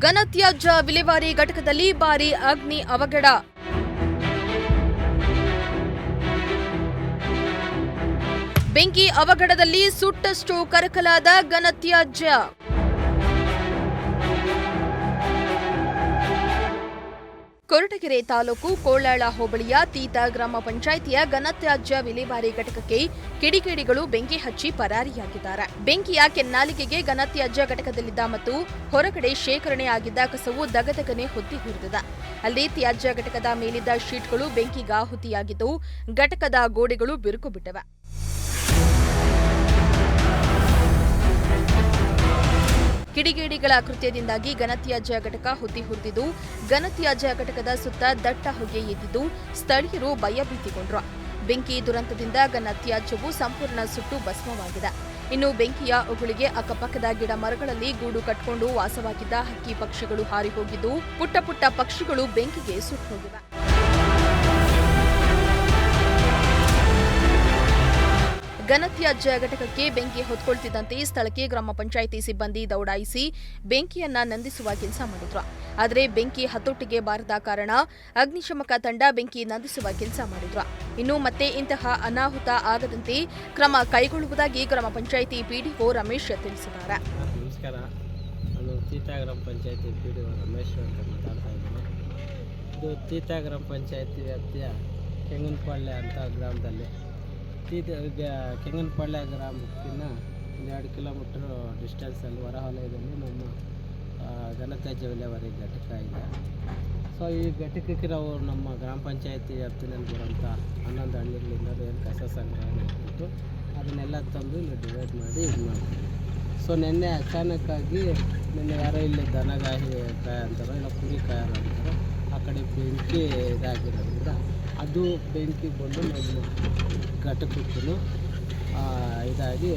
ಘನತ್ಯಾಜ್ಯ ವಿಲೇವಾರಿ ಘಟಕದಲ್ಲಿ ಭಾರೀ ಅಗ್ನಿ ಅವಘಡ. ಬೆಂಕಿ ಅವಘಡದಲ್ಲಿ ಸುಟ್ಟಷ್ಟು ಕರಕಲಾದ ಘನತ್ಯಾಜ್ಯ. ಕೊರಟಗೆರೆ ತಾಲೂಕು ಕೋಳಾಳ ಹೋಬಳಿಯ ತೀತ ಗ್ರಾಮ ಪಂಚಾಯಿತಿಯ ಘನತ್ಯಾಜ್ಯ ವಿಲೇವಾರಿ ಘಟಕಕ್ಕೆ ಕಿಡಿಗೇಡಿಗಳು ಬೆಂಕಿ ಹಚ್ಚಿ ಪರಾರಿಯಾಗಿದ್ದಾರೆ. ಬೆಂಕಿಯ ಕೆನ್ನಾಲಿಗೆಗೆ ಘನತ್ಯಾಜ್ಯ ಘಟಕದಲ್ಲಿದ್ದ ಮತ್ತು ಹೊರಗಡೆ ಶೇಖರಣೆ ಆಗಿದ್ದ ಕಸವು ದಗದಗನೆ ಹೊತ್ತಿ ಹುರಿದಿದೆ. ಅಲ್ಲಿ ತ್ಯಾಜ್ಯ ಘಟಕದ ಮೇಲಿದ್ದ ಶೀಟ್ಗಳು ಬೆಂಕಿಗಾಹುತಿಯಾಗಿದ್ದು ಘಟಕದ ಗೋಡೆಗಳು ಬಿರುಕು ಬಿಟ್ಟಿವೆ. ಕಿಡಿಗೇಡಿಗಳ ಕೃತ್ಯದಿಂದಾಗಿ ಘನತ್ಯಾಜ್ಯ ಘಟಕ ಹೊತ್ತಿ ಹುರಿದಿದ್ದು ಘನತ್ಯಾಜ್ಯ ಘಟಕದ ಸುತ್ತ ದಟ್ಟ ಹೊಗೆ ಎದ್ದಿದ್ದು ಸ್ಥಳೀಯರು ಭಯಭೀತಿಗೊಂಡರು. ಬೆಂಕಿ ದುರಂತದಿಂದ ಘನತ್ಯಾಜ್ಯವು ಸಂಪೂರ್ಣ ಸುಟ್ಟು ಭಸ್ಮವಾಗಿದೆ. ಇನ್ನು ಬೆಂಕಿಯ ಉಗುಳಿಗೆ ಅಕ್ಕಪಕ್ಕದ ಗಿಡ ಮರಗಳಲ್ಲಿ ಗೂಡು ಕಟ್ಟಿಕೊಂಡು ವಾಸವಾಗಿದ್ದ ಹಕ್ಕಿ ಪಕ್ಷಿಗಳು ಹಾರಿ ಹೋಗಿದ್ದು ಪುಟ್ಟ ಪುಟ್ಟ ಪಕ್ಷಿಗಳು ಬೆಂಕಿಗೆ ಸುಟ್ಟುಹೋಗಿವೆ. ಘನತ್ಯಾಜ್ಯ ಘಟಕಕ್ಕೆ ಬೆಂಕಿ ಹೊತ್ಕೊಳ್ತಿದ್ದಂತೆ ಸ್ಥಳಕ್ಕೆ ಗ್ರಾಮ ಪಂಚಾಯಿತಿ ಸಿಬ್ಬಂದಿ ದೌಡಾಯಿಸಿ ಬೆಂಕಿಯನ್ನ ನಂದಿಸುವ ಕೆಲಸ ಮಾಡಿದ್ರು. ಆದರೆ ಬೆಂಕಿ ಹತೋಟಿಗೆ ಬಾರದ ಕಾರಣ ಅಗ್ನಿಶಮಕ ತಂಡ ಬೆಂಕಿ ನಂದಿಸುವ ಕೆಲಸ ಮಾಡಿದ್ರು. ಇನ್ನು ಮತ್ತೆ ಇಂತಹ ಅನಾಹುತ ಆಗದಂತೆ ಕ್ರಮ ಕೈಗೊಳ್ಳುವುದಾಗಿ ಗ್ರಾಮ ಪಂಚಾಯಿತಿ ಪಿಡಿಒ ರಮೇಶ್ ತಿಳಿಸಿದ್ದಾರೆ. ನಮಸ್ಕಾರ, ನಾನು ತೀತ ಗ್ರಾಮ ಪಂಚಾಯಿತಿ ಪಿಡಿಒ ರಮೇಶ್ ಅಂತ ಮಾತಾಡ್ತಾ ಇದ್ದೀನಿ. ಇದು ತೀತ ಗ್ರಾಮ ಪಂಚಾಯಿತಿ ವ್ಯಾಪ್ತಿಯ ಕೆಂಗನಪಾಳ್ಯ ಅಂತ ಗ್ರಾಮದಲ್ಲಿ ಕೆಂಗನಪಾಳ್ಯ ಗ್ರಾಮಕ್ಕಿಂತ 2 ಕಿಲೋಮೀಟರ್ ಡಿಸ್ಟೆನ್ಸಲ್ಲಿ ಹೊರವಲಯದಲ್ಲಿ ನಮ್ಮ ಘನತ್ಯಾಜ್ಯ ವಿಲೇವಾರಿ ಘಟಕ ಇದೆ. ಸೊ ಈ ಘಟಕಕ್ಕೆ ನಾವು ನಮ್ಮ ಗ್ರಾಮ ಪಂಚಾಯಿತಿ ವ್ಯಾಪ್ತಿನಲ್ಲಿ ಬರುವಂಥ 11 ಹಳ್ಳಿಗಳಿಂದ ಏನು ಕಸ ಸಂಗ್ರಹಣೆ ಇತ್ತು ಅದನ್ನೆಲ್ಲ ತಂದು ಇಲ್ಲಿ ಡಿವೈಡ್ ಮಾಡಿ ಇದು ಮಾಡ್ತೀವಿ. ಸೊ ನಿನ್ನೆ ಅಚಾನಕ್ಕಾಗಿ ಯಾರೋ ಇಲ್ಲಿ ದನಗಾಯಿ ಕಾಯಿ ಅಂತಾರೋ ಇಲ್ಲ ಕುರಿ ಕಾಯಿ ಅಂತಾರೋ ಆ ಕಡೆ ಬೆಂಕಿ ಇದಾಗಿರೋದ್ರಿಂದ ಅದು ಬೆಂಕಿ ಬಂದು ನಮ್ಮ ಘಟಕಕ್ಕೂ ಇದಾಗಿ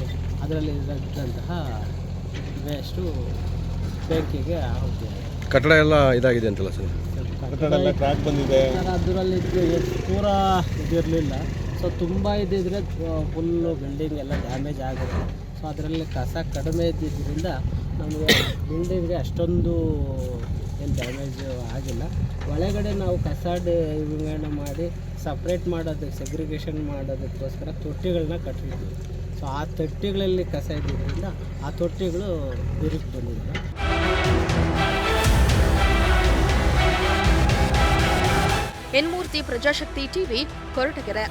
ಅದರಲ್ಲಿ ಇದ್ದಂತಹ ವೇಸ್ಟು ಬೆಂಕಿಗೆ ಆಗುತ್ತೆ. ಕಟ್ಟಡ ಎಲ್ಲ ಇದಾಗಿದೆ ಅಂತಲ್ಲ ಸರ್? ಅದರಲ್ಲಿ ಪೂರಾ ಇದಿರಲಿಲ್ಲ. ಸೊ ತುಂಬ ಇದ್ದಿದ್ರೆ ಫುಲ್ಲು ಬಿಲ್ಡಿಂಗ್ ಎಲ್ಲ ಡ್ಯಾಮೇಜ್ ಆಗುತ್ತೆ. ಸೊ ಅದರಲ್ಲಿ ಕಸ ಕಡಿಮೆ ಇದ್ದಿದ್ದರಿಂದ ನಮಗೆ ಬಿಲ್ಡಿಂಗ್ಗೆ ಅಷ್ಟೊಂದು ಏನು ಡ್ಯಾಮೇಜ್ ಆಗಿಲ್ಲ. ಒಳಗಡೆ ನಾವು ಕಸ ವಿಂಗಡಣೆ ಮಾಡಿ ಸಪ್ರೇಟ್ ಮಾಡೋದಕ್ಕೆ ಸೆಗ್ರಿಗೇಷನ್ ಮಾಡೋದಕ್ಕೋಸ್ಕರ ತೊಟ್ಟಿಗಳನ್ನ ಕಟ್ಟಿರ್ತೀವಿ. ಸೊ ಆ ತೊಟ್ಟಿಗಳಲ್ಲಿ ಕಸ ಇದ್ದಿದ್ದರಿಂದ ಆ ತೊಟ್ಟಿಗಳು ಬಿರುಕು ಬಂದಿದೆ. ಎನ್ ಮೂರ್ತಿ, ಪ್ರಜಾಶಕ್ತಿ ಟಿವಿ, ಕೊರಟಗೆರೆ.